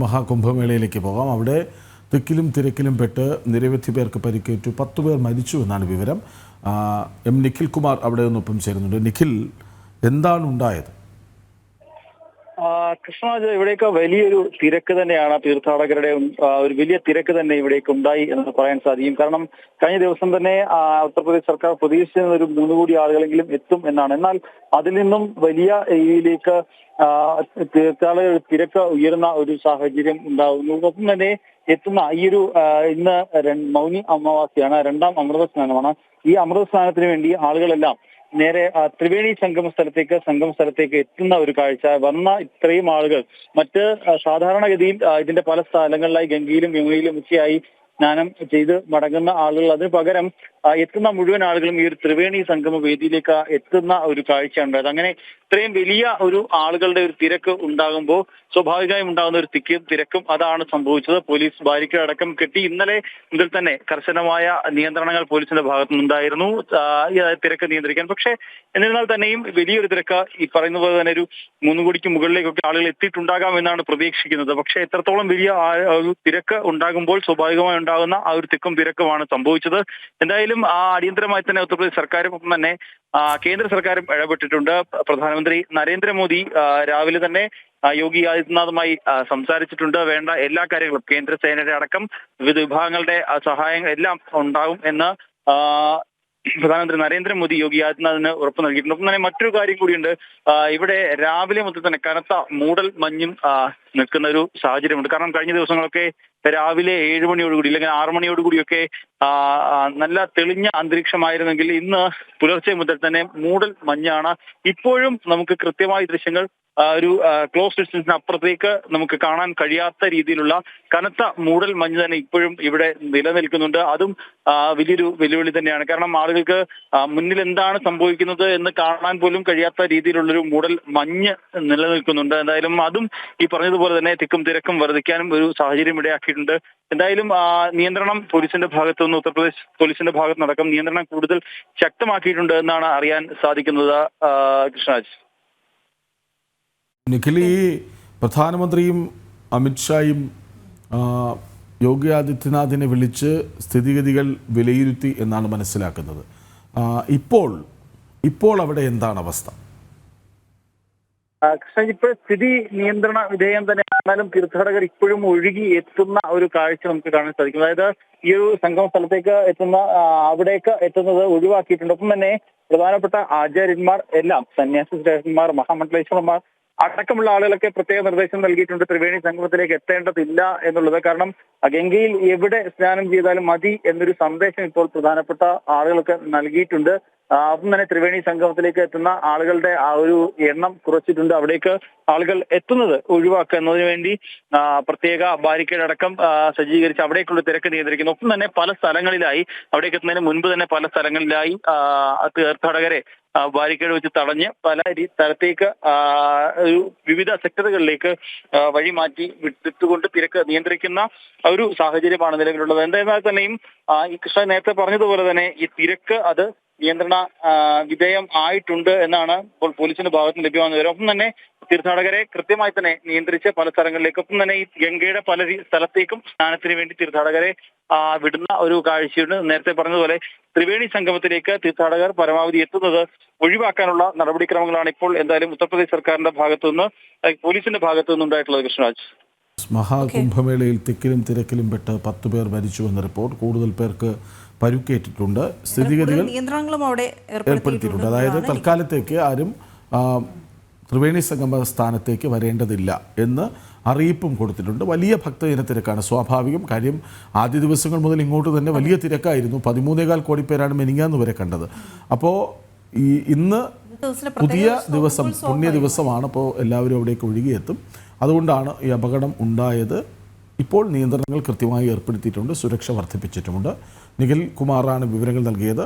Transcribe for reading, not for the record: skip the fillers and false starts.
മഹാകുംഭമേളയിലേക്ക് പോകാം. അവിടെ തിക്കിലും തിരക്കിലും പെട്ട് നിരവധി പേർക്ക് പരിക്കേറ്റു, 10 പേർ മരിച്ചു എന്നാണ് വിവരം. എം നിഖിൽ കുമാർ അവിടെ നിന്നൊപ്പം ചേരുന്നുണ്ട്. നിഖിൽ, എന്താണ് ഉണ്ടായത്? കൃഷ്ണരാജ്, ഇവിടേക്ക് വലിയൊരു തിരക്ക് തന്നെയാണ്. തീർത്ഥാടകരുടെ ഒരു വലിയ തിരക്ക് തന്നെ ഇവിടേക്ക് ഉണ്ടായി എന്ന് പറയാൻ സാധിക്കും. കാരണം കഴിഞ്ഞ ദിവസം തന്നെ ഉത്തർപ്രദേശ് സർക്കാർ പ്രതീക്ഷിച്ചിരുന്ന ഒരു 3 കോടി ആളുകളെങ്കിലും എത്തും എന്നാണ്. എന്നാൽ അതിൽ നിന്നും വലിയ രീതിയിലേക്ക് തീർത്ഥാടക തിരക്ക് ഉയരുന്ന ഒരു സാഹചര്യം ഉണ്ടാകുന്നു. ഒപ്പം തന്നെ എത്തുന്ന ഈ ഒരു ഇന്ന് മൗനി അമാവാസിയാണ്, 2ാം അമൃത സ്നാനമാണ്. ഈ അമൃത സ്നാനത്തിന് വേണ്ടി ആളുകളെല്ലാം നേരെ ത്രിവേണി സംഗമ സ്ഥലത്തേക്ക് എത്തുന്ന ഒരു കാഴ്ച. വന്ന ഇത്രയും ആളുകൾ മറ്റ് സാധാരണഗതിയിൽ ഇതിന്റെ പല സ്ഥലങ്ങളിലായി ഗംഗയിലും യമുനയിലും ഒക്കെയായി സ്നാനം ചെയ്ത് മടങ്ങുന്ന ആളുകൾ, അതിന് പകരം എത്തുന്ന മുഴുവൻ ആളുകളും ഈ ഒരു ത്രിവേണി സംഗമ വേദിയിലേക്ക് എത്തുന്ന ഒരു കാഴ്ചയാണ് ഉണ്ടായത്. അങ്ങനെ ഇത്രയും വലിയ ഒരു ആളുകളുടെ ഒരു തിരക്ക് ഉണ്ടാകുമ്പോൾ സ്വാഭാവികമായും ഉണ്ടാകുന്ന ഒരു തിരക്കും അതാണ് സംഭവിച്ചത്. പോലീസ് ബാരിക്കേഡ് അടക്കം കെട്ടി. ഇന്നലെ മുതൽ തന്നെ കർശനമായ നിയന്ത്രണങ്ങൾ പോലീസിന്റെ ഭാഗത്തു നിന്നുണ്ടായിരുന്നു തിരക്ക് നിയന്ത്രിക്കാൻ. പക്ഷേ എന്നിരുന്നാൽ തന്നെയും വലിയൊരു തിരക്ക്, ഈ പറയുന്ന പോലെ തന്നെ ഒരു 3 കോടിക്ക് മുകളിലേക്കൊക്കെ ആളുകൾ എത്തിയിട്ടുണ്ടാകാം എന്നാണ് പ്രതീക്ഷിക്കുന്നത്. പക്ഷേ എത്രത്തോളം വലിയ ഒരു തിരക്ക് ഉണ്ടാകുമ്പോൾ സ്വാഭാവികമായി ഉണ്ടാകുന്ന ആ ഒരു തിരക്കുമാണ് സംഭവിച്ചത്. എന്തായാലും അടിയന്തരമായി തന്നെ ഉത്തർപ്രദേശ് സർക്കാരും ഒപ്പം തന്നെ കേന്ദ്ര സർക്കാരും ഇടപെട്ടിട്ടുണ്ട്. പ്രധാനമന്ത്രി നരേന്ദ്രമോദി രാവിലെ തന്നെ യോഗി ആദിത്യനാഥുമായി സംസാരിച്ചിട്ടുണ്ട്. വേണ്ട എല്ലാ കാര്യങ്ങളും കേന്ദ്രസേനയുടെ അടക്കം വിവിധ വിഭാഗങ്ങളുടെ സഹായങ്ങൾ എല്ലാം ഉണ്ടാകും എന്ന് പ്രധാനമന്ത്രി നരേന്ദ്രമോദി യോഗി ആദിത്യനാഥിന് ഉറപ്പ് നൽകിയിട്ടുണ്ട്. ഒപ്പം തന്നെ മറ്റൊരു കാര്യം കൂടിയുണ്ട്. ഇവിടെ രാവിലെ മുതൽ തന്നെ കനത്ത മൂടൽ മഞ്ഞും നിൽക്കുന്ന ഒരു സാഹചര്യമുണ്ട്. കാരണം കഴിഞ്ഞ ദിവസങ്ങളൊക്കെ രാവിലെ 7 മണിയോടുകൂടി അല്ലെങ്കിൽ 6 മണിയോടുകൂടിയൊക്കെ നല്ല തെളിഞ്ഞ അന്തരീക്ഷമായിരുന്നെങ്കിൽ ഇന്ന് പുലർച്ചെ മുതൽ തന്നെ മൂടൽ മഞ്ഞാണ്. ഇപ്പോഴും നമുക്ക് കൃത്യമായ ദൃശ്യങ്ങൾ ഒരു ക്ലോസ് ഡിസ്റ്റൻസിന് അപ്പുറത്തേക്ക് നമുക്ക് കാണാൻ കഴിയാത്ത രീതിയിലുള്ള കനത്ത മൂടൽ മഞ്ഞ് തന്നെ ഇപ്പോഴും ഇവിടെ നിലനിൽക്കുന്നുണ്ട്. അതും വലിയൊരു വെല്ലുവിളി തന്നെയാണ്. കാരണം ആളുകൾക്ക് മുന്നിൽ എന്താണ് സംഭവിക്കുന്നത് എന്ന് കാണാൻ പോലും കഴിയാത്ത രീതിയിലുള്ളൊരു മൂടൽ മഞ്ഞ് നിലനിൽക്കുന്നുണ്ട്. എന്തായാലും അതും ഈ പറഞ്ഞതുപോലെ തന്നെ തിക്കും തിരക്കും വർദ്ധിക്കാനും ഒരു സാഹചര്യം ഇടയാക്കിയിട്ടുണ്ട്. എന്തായാലും നിയന്ത്രണം പോലീസിന്റെ ഭാഗത്തുനിന്ന്, ഉത്തർപ്രദേശ് പോലീസിന്റെ ഭാഗത്തുനിന്നടക്കം നിയന്ത്രണം കൂടുതൽ ശക്തമാക്കിയിട്ടുണ്ട് എന്നാണ് അറിയാൻ സാധിക്കുന്നത്. കൃഷ്ണരാജ്. നിഖിൽ, ഈ പ്രധാനമന്ത്രിയും അമിത്ഷായും യോഗി ആദിത്യനാഥിനെ വിളിച്ച് സ്ഥിതിഗതികൾ വിലയിരുത്തി എന്നാണ് മനസ്സിലാക്കുന്നത്. ഇപ്പോൾ അവിടെ എന്താണ് അവസ്ഥ? ഇപ്പോൾ സ്ഥിതി നിയന്ത്രണ വിധേയം തന്നെ. എന്നാലും തീർത്ഥാടകർ ഇപ്പോഴും ഒഴുകി എത്തുന്ന ഒരു കാഴ്ച നമുക്ക് കാണാൻ സാധിക്കും. അതായത് ഈ ഒരു സംഗമ സ്ഥലത്തേക്ക് അവിടേക്ക് എത്തുന്നത് ഒഴിവാക്കിയിട്ടുണ്ട്. ഒപ്പം തന്നെ പ്രധാനപ്പെട്ട ആചാര്യന്മാർ എല്ലാം, സന്യാസി ശ്രേഷ്ഠന്മാർ, മഹാമണ്ഡലേശ്വരന്മാർ അടക്കമുള്ള ആളുകളൊക്കെ പ്രത്യേക നിർദ്ദേശം നൽകിയിട്ടുണ്ട്. ത്രിവേണി സംഗമത്തിലേക്ക് എത്തേണ്ടതില്ല എന്നുള്ളത്. കാരണം ഗംഗയിൽ എവിടെ സ്നാനം ചെയ്താലും മതി എന്നൊരു സന്ദേശം ഇപ്പോൾ പ്രധാനപ്പെട്ട ആളുകൾക്ക് നൽകിയിട്ടുണ്ട്. അപ്പം തന്നെ ത്രിവേണി സംഗമത്തിലേക്ക് എത്തുന്ന ആളുകളുടെ ആ ഒരു എണ്ണം കുറച്ചിട്ടുണ്ട്. അവിടേക്ക് ആളുകൾ എത്തുന്നത് ഒഴിവാക്കുക എന്നതിന് വേണ്ടി പ്രത്യേക ബാരിക്കേഡ് അടക്കം സജ്ജീകരിച്ച് അവിടേക്കുള്ള തിരക്ക് നിയന്ത്രിക്കുന്നു. ഒപ്പം തന്നെ പല സ്ഥലങ്ങളിലായി, അവിടേക്ക് എത്തുന്നതിന് മുൻപ് തന്നെ പല സ്ഥലങ്ങളിലായി തീർത്ഥാടകരെ ബാരിക്കേഡ് വെച്ച് തടഞ്ഞ് പല സ്ഥലത്തേക്ക് വിവിധ സെക്ടറുകളിലേക്ക് വഴി മാറ്റി വിട്ടുകൊണ്ട് തിരക്ക് നിയന്ത്രിക്കുന്ന ഒരു സാഹചര്യമാണ് നിലവിലുള്ളത്. എന്തായിരുന്നാൽ തന്നെയും ഈ കൃഷ്ണൻ നേരത്തെ പറഞ്ഞതുപോലെ തന്നെ ഈ തിരക്ക് അത് നിയന്ത്രണ വിധേയം ആയിട്ടുണ്ട് എന്നാണ് ഇപ്പോൾ പോലീസിന്റെ ഭാഗത്ത് ലഭ്യമാകുന്ന വിവരം. ഒപ്പം തന്നെ തീർത്ഥാടകരെ കൃത്യമായി തന്നെ നിയന്ത്രിച്ച് പല സ്ഥലങ്ങളിലേക്ക്, ഒപ്പം തന്നെ ഈ ഗംഗയുടെ പല സ്ഥലത്തേക്കും സ്നാനത്തിന് വേണ്ടി തീർത്ഥാടകരെ വിടുന്ന ഒരു കാഴ്ചയുണ്ട്. നേരത്തെ പറഞ്ഞതുപോലെ ത്രിവേണി സംഗമത്തിലേക്ക് തീർത്ഥാടകർ പരമാവധി എത്തുന്നത് ഒഴിവാക്കാനുള്ള നടപടിക്രമങ്ങളാണ് ഇപ്പോൾ എന്തായാലും ഉത്തർപ്രദേശ് സർക്കാരിന്റെ ഭാഗത്തുനിന്ന്, പോലീസിന്റെ ഭാഗത്തുനിന്ന് ഉണ്ടായിട്ടുള്ളത്. കൃഷ്ണരാജ്. മഹാകുംഭമേളയിൽ തിക്കിലും തിരക്കിലും പെട്ട് 10 പേർ മരിച്ചു എന്ന റിപ്പോർട്ട്. കൂടുതൽ പേർക്ക് പരുക്കേറ്റിട്ടുണ്ട്. സ്ഥിതിഗതികൾ ഏർപ്പെടുത്തിയിട്ടുണ്ട്. അതായത് തൽക്കാലത്തേക്ക് ആരും ത്രിവേണി സംഗമ സ്ഥാനത്തേക്ക് വരേണ്ടതില്ല എന്ന് അറിയിപ്പും കൊടുത്തിട്ടുണ്ട്. വലിയ ഭക്തജന തിരക്കാണ് സ്വാഭാവികം. കാര്യം ആദ്യ ദിവസങ്ങൾ മുതൽ ഇങ്ങോട്ട് തന്നെ വലിയ തിരക്കായിരുന്നു. 13.25 കോടി പേരാണ് മെനിങ്ങാന്ന് വരെ കണ്ടത്. അപ്പോൾ ഇന്ന് പുതിയ ദിവസം, പുണ്യ ദിവസമാണ്. അപ്പോൾ എല്ലാവരും അവിടേക്ക് ഒഴുകിയെത്തും. അതുകൊണ്ടാണ് ഈ അപകടം ഉണ്ടായത്. ഇപ്പോൾ നിയന്ത്രണങ്ങൾ കൃത്യമായി ഏർപ്പെടുത്തിയിട്ടുണ്ട്, സുരക്ഷ വർദ്ധിപ്പിച്ചിട്ടുമുണ്ട്. നിഖിൽ കുമാറാണ് വിവരങ്ങൾ നൽകിയത്.